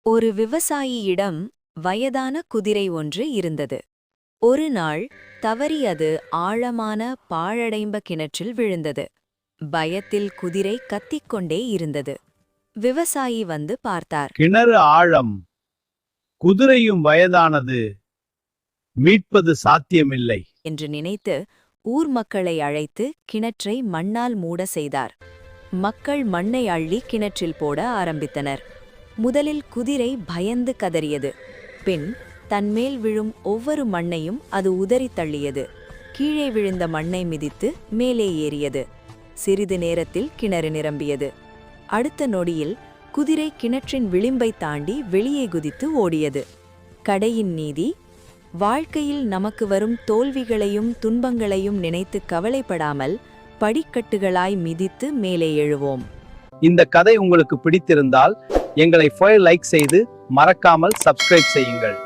ஒரு விவசாயியிடம் வயதான குதிரை ஒன்று இருந்தது. ஒரு நாள் தவறி அது ஆழமான பாழடைந்த கிணற்றில் விழுந்தது. பயத்தில் குதிரை கத்திக்கொண்டே இருந்தது. விவசாயி வந்து பார்த்தார். கிணறு ஆழம், குதிரையும் வயதானது, மீட்பது சாத்தியமில்லை என்று நினைத்து ஊர் மக்களை அழைத்து கிணற்றை மண்ணால் மூட செய்தார். மக்கள் மண்ணை அள்ளி கிணற்றில் போட ஆரம்பித்தனர். முதலில் குதிரை பயந்து கதறியது. பின் தன்மேல் விழும் ஒவ்வொரு மண்ணையும் அது உதறித் தள்ளியது. கீழே விழுந்த மண்ணை மிதித்து மேலே ஏறியது. சிறிது நேரத்தில் கிணறு நிரம்பியது. அடுத்த நொடியில் குதிரை கிணற்றின் விளிம்பை தாண்டி வெளியே குதித்து ஓடியது. கடையின் நீதி: வாழ்க்கையில் நமக்கு வரும் தோல்விகளையும் துன்பங்களையும் நினைத்து கவலைப்படாமல் படிக்கட்டுகளாய் மிதித்து மேலே எழுவோம். இந்த கதை உங்களுக்கு பிடித்திருந்தால் எங்களை லைக் செய்து மறக்காமல் சப்ஸ்கிரைப் செய்யுங்கள்.